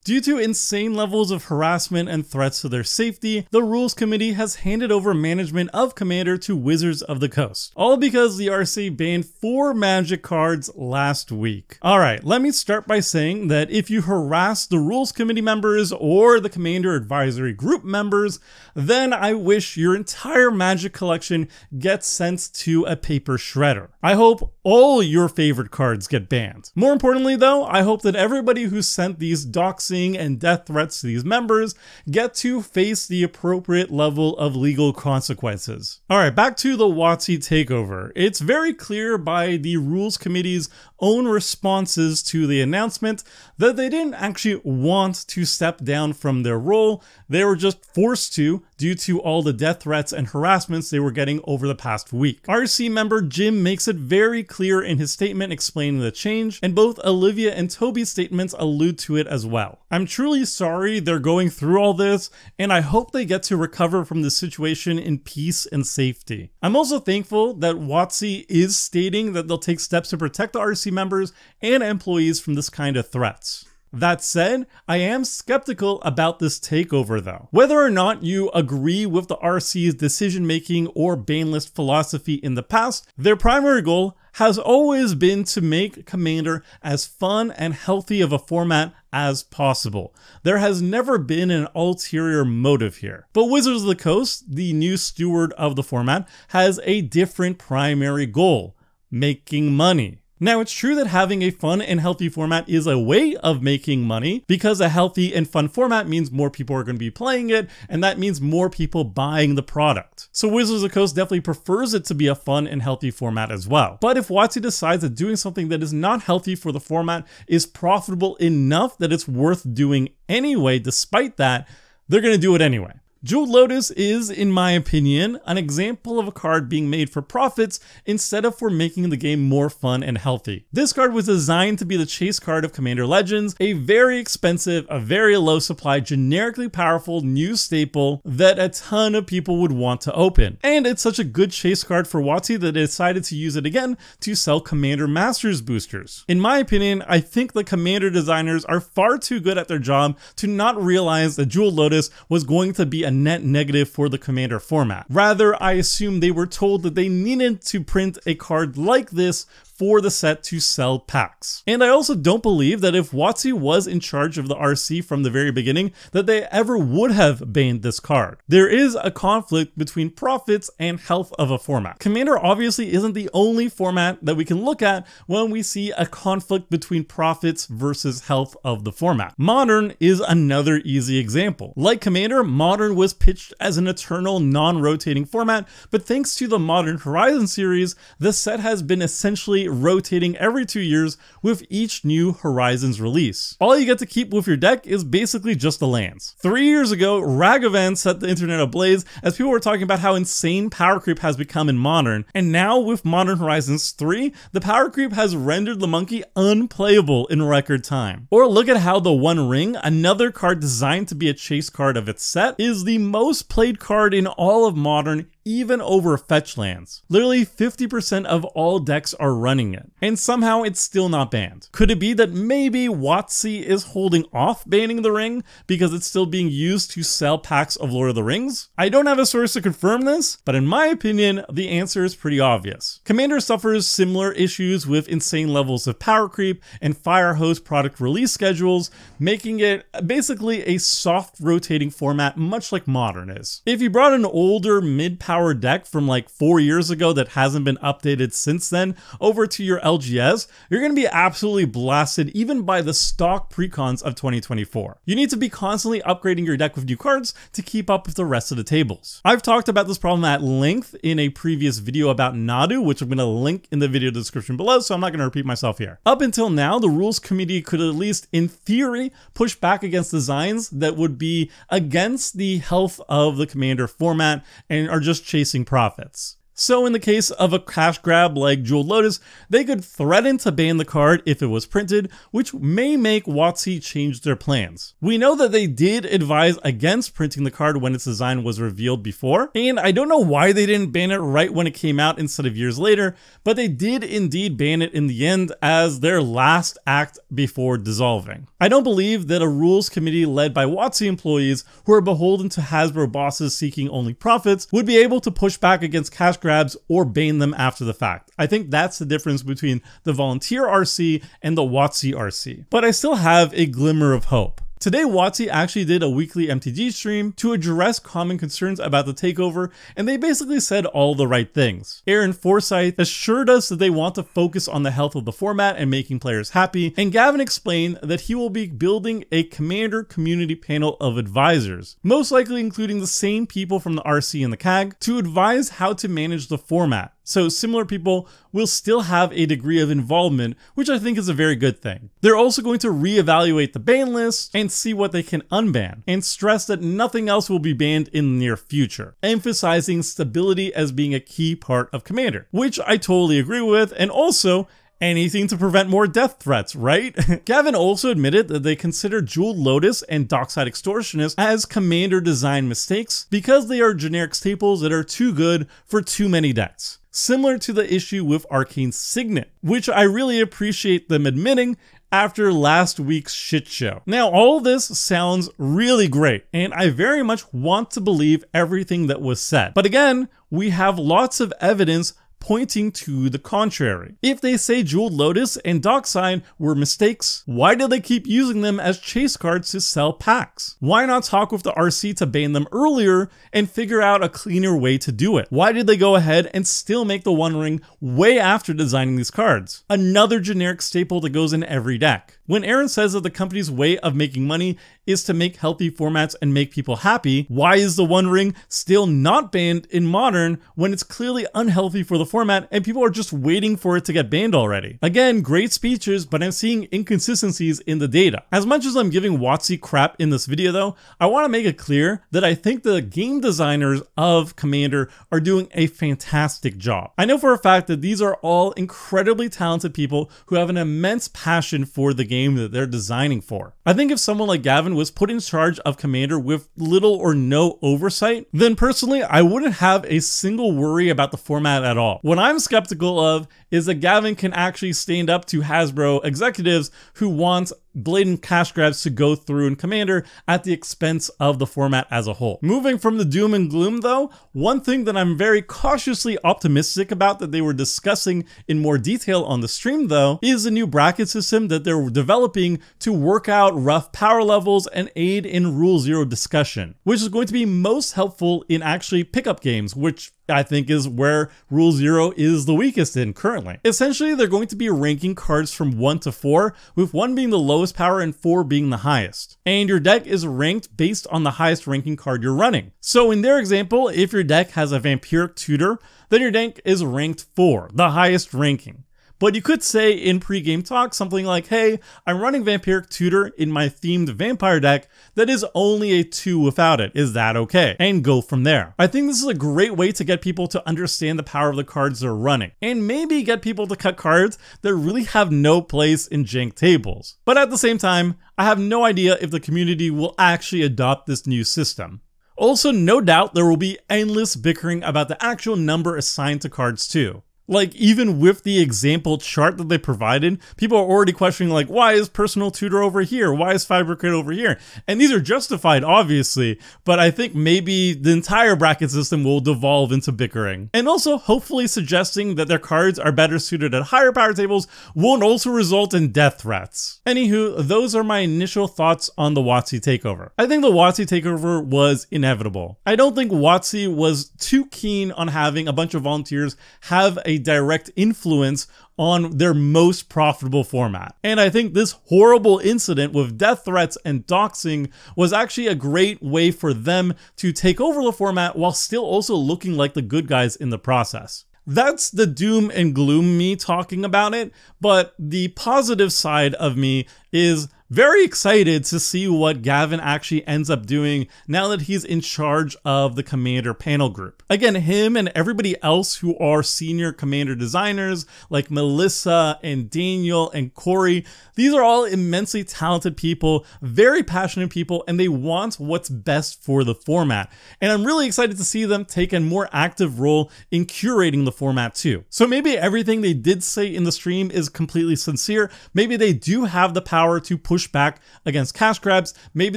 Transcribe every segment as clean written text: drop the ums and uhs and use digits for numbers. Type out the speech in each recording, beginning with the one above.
Due to insane levels of harassment and threats to their safety, the Rules Committee has handed over management of Commander to Wizards of the Coast, all because the RC banned 4 Magic cards last week. Alright, let me start by saying that if you harass the Rules Committee members or the Commander Advisory Group members, then I wish your entire Magic collection gets sent to a paper shredder. I hope all your favorite cards get banned. More importantly though, I hope that everybody who sent these doxing and death threats to these members get to face the appropriate level of legal consequences. Alright, back to the WOTC takeover. It's very clear by the Rules Committee's own responses to the announcement that they didn't actually want to step down from their role. They were just forced to due to all the death threats and harassments they were getting over the past week. RC member Jim makes it very clear in his statement explaining the change, and both Olivia and Toby's statements allude to it as well. I'm truly sorry they're going through all this, and I hope they get to recover from this situation in peace and safety. I'm also thankful that WOTC is stating that they'll take steps to protect the RC members and employees from this kind of threats. That said, I am skeptical about this takeover though. Whether or not you agree with the RC's decision-making or ban list philosophy in the past, their primary goal has always been to make Commander as fun and healthy of a format as possible. There has never been an ulterior motive here. But Wizards of the Coast, the new steward of the format, has a different primary goal: making money. Now, it's true that having a fun and healthy format is a way of making money, because a healthy and fun format means more people are going to be playing it, and that means more people buying the product. So Wizards of the Coast definitely prefers it to be a fun and healthy format as well. But if WOTC decides that doing something that is not healthy for the format is profitable enough that it's worth doing anyway, despite that, they're going to do it anyway. Jeweled Lotus is, in my opinion, an example of a card being made for profits instead of for making the game more fun and healthy. This card was designed to be the chase card of Commander Legends, a very expensive, a very low supply, generically powerful new staple that a ton of people would want to open. And it's such a good chase card for WOTC that they decided to use it again to sell Commander Masters boosters. In my opinion, I think the Commander designers are far too good at their job to not realize that Jeweled Lotus was going to be a net negative for the Commander format. Rather, I assume they were told that they needed to print a card like this for the set to sell packs. And I also don't believe that if WOTC was in charge of the RC from the very beginning, that they ever would have banned this card. There is a conflict between profits and health of a format. Commander obviously isn't the only format that we can look at when we see a conflict between profits versus health of the format. Modern is another easy example. Like Commander, Modern was pitched as an eternal non-rotating format, but thanks to the Modern Horizon series, the set has been essentially rotating every 2 years with each new Horizons release. All you get to keep with your deck is basically just the lands. 3 years ago, Ragavan set the internet ablaze as people were talking about how insane power creep has become in Modern, and now with Modern Horizons 3, the power creep has rendered the monkey unplayable in record time. Or look at how the One Ring, another card designed to be a chase card of its set, is the most played card in all of Modern, even over fetch lands. Literally 50% of all decks are running it, and somehow it's still not banned. Could it be that maybe WOTC is holding off banning the ring because it's still being used to sell packs of Lord of the Rings? I don't have a source to confirm this, but in my opinion, the answer is pretty obvious. Commander suffers similar issues with insane levels of power creep and Fire Hose product release schedules, making it basically a soft rotating format much like Modern is. If you brought an older mid-power deck from like 4 years ago that hasn't been updated since then over to your LGS, you're going to be absolutely blasted even by the stock precons of 2024. You need to be constantly upgrading your deck with new cards to keep up with the rest of the tables. I've talked about this problem at length in a previous video about Nadu, which I'm going to link in the video description below, so I'm not going to repeat myself here. Up until now, the Rules Committee could at least in theory push back against designs that would be against the health of the Commander format and are just chasing profits. So in the case of a cash grab like Jeweled Lotus, they could threaten to ban the card if it was printed, which may make WOTC change their plans. We know that they did advise against printing the card when its design was revealed before, and I don't know why they didn't ban it right when it came out instead of years later, but they did indeed ban it in the end as their last act before dissolving. I don't believe that a rules committee led by WOTC employees who are beholden to Hasbro bosses seeking only profits would be able to push back against cash grabs or ban them after the fact. I think that's the difference between the volunteer RC and the WOTC RC. But I still have a glimmer of hope. Today, WOTC actually did a weekly MTG stream to address common concerns about the takeover, and they basically said all the right things. Aaron Forsyth assured us that they want to focus on the health of the format and making players happy, and Gavin explained that he will be building a Commander community panel of advisors, most likely including the same people from the RC and the CAG, to advise how to manage the format. So similar people will still have a degree of involvement, which I think is a very good thing. They're also going to reevaluate the ban list and see what they can unban, and stress that nothing else will be banned in the near future, emphasizing stability as being a key part of Commander, which I totally agree with, and also anything to prevent more death threats, right? Gavin also admitted that they consider Jeweled Lotus and Dockside Extortionist as Commander design mistakes because they are generic staples that are too good for too many decks. Similar to the issue with Arcane Signet, which I really appreciate them admitting after last week's shit show. Now, all this sounds really great, and I very much want to believe everything that was said. But again, we have lots of evidence pointing to the contrary. If they say Jeweled Lotus and Dockside were mistakes, why do they keep using them as chase cards to sell packs? Why not talk with the RC to ban them earlier and figure out a cleaner way to do it? Why did they go ahead and still make the One Ring way after designing these cards? Another generic staple that goes in every deck. When Aaron says that the company's way of making money is to make healthy formats and make people happy, why is the One Ring still not banned in Modern when it's clearly unhealthy for the format and people are just waiting for it to get banned already? Again, great speeches, but I'm seeing inconsistencies in the data. As much as I'm giving WOTC crap in this video though, I want to make it clear that I think the game designers of Commander are doing a fantastic job. I know for a fact that these are all incredibly talented people who have an immense passion for the game that they're designing for. I think if someone like Gavin was put in charge of Commander with little or no oversight, then personally I wouldn't have a single worry about the format at all. What I'm skeptical of is that Gavin can actually stand up to Hasbro executives who want blatant cash grabs to go through in Commander at the expense of the format as a whole. Moving from the doom and gloom though, one thing that I'm very cautiously optimistic about that they were discussing in more detail on the stream though, is the new bracket system that they're developing to work out rough power levels and aid in Rule Zero discussion, which is going to be most helpful in actually pickup games, which I think is where Rule Zero is the weakest in currently. Essentially, they're going to be ranking cards from 1 to 4, with 1 being the lowest power and 4 being the highest. And your deck is ranked based on the highest ranking card you're running. So in their example, if your deck has a Vampiric Tutor, then your deck is ranked 4, the highest ranking. But you could say in pre-game talk something like, hey, I'm running Vampiric Tutor in my themed vampire deck that is only a 2 without it. Is that okay? And go from there. I think this is a great way to get people to understand the power of the cards they're running, and maybe get people to cut cards that really have no place in jank tables. But at the same time, I have no idea if the community will actually adopt this new system. Also, no doubt there will be endless bickering about the actual number assigned to cards too. Like, even with the example chart that they provided, people are already questioning, like, why is Personal Tutor over here? Why is Fabricate over here? And these are justified, obviously, but I think maybe the entire bracket system will devolve into bickering. And also, hopefully suggesting that their cards are better suited at higher power tables won't also result in death threats. Anywho, those are my initial thoughts on the WOTC takeover. I think the WOTC takeover was inevitable. I don't think WOTC was too keen on having a bunch of volunteers have a direct influence on their most profitable format. And I think this horrible incident with death threats and doxing was actually a great way for them to take over the format while still also looking like the good guys in the process. That's the doom and gloom me talking about it, but the positive side of me is Very excited to see what Gavin actually ends up doing now that he's in charge of the Commander panel group. Again, him and everybody else who are senior Commander designers like Melissa and Daniel and Corey, these are all immensely talented people, very passionate people, and they want what's best for the format. And I'm really excited to see them take a more active role in curating the format too. So maybe everything they did say in the stream is completely sincere. Maybe they do have the power to push back against cash grabs. Maybe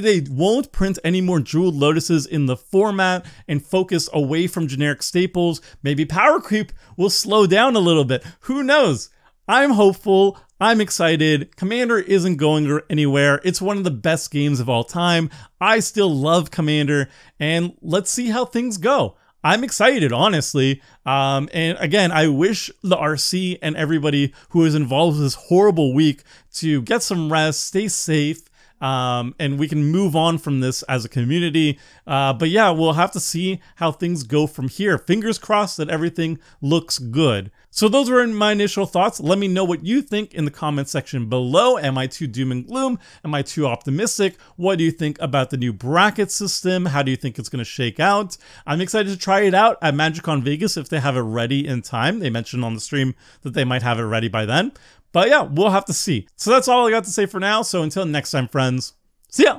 they won't print any more jeweled lotuses in the format and focus away from generic staples. Maybe power creep will slow down a little bit. Who knows? I'm hopeful. I'm excited. Commander isn't going anywhere. It's one of the best games of all time. I still love Commander, and let's see how things go. I'm excited, honestly. And again, I wish the RC and everybody who is involved with this horrible week to get some rest, stay safe, and we can move on from this as a community. But yeah, we'll have to see how things go from here. Fingers crossed that everything looks good. So those were my initial thoughts. Let me know what you think in the comment section below. Am I too doom and gloom? Am I too optimistic? What do you think about the new bracket system? How do you think it's going to shake out? I'm excited to try it out at MagicCon Vegas if they have it ready in time. They mentioned on the stream that they might have it ready by then. But yeah, we'll have to see. So that's all I got to say for now. So until next time, friends, see ya!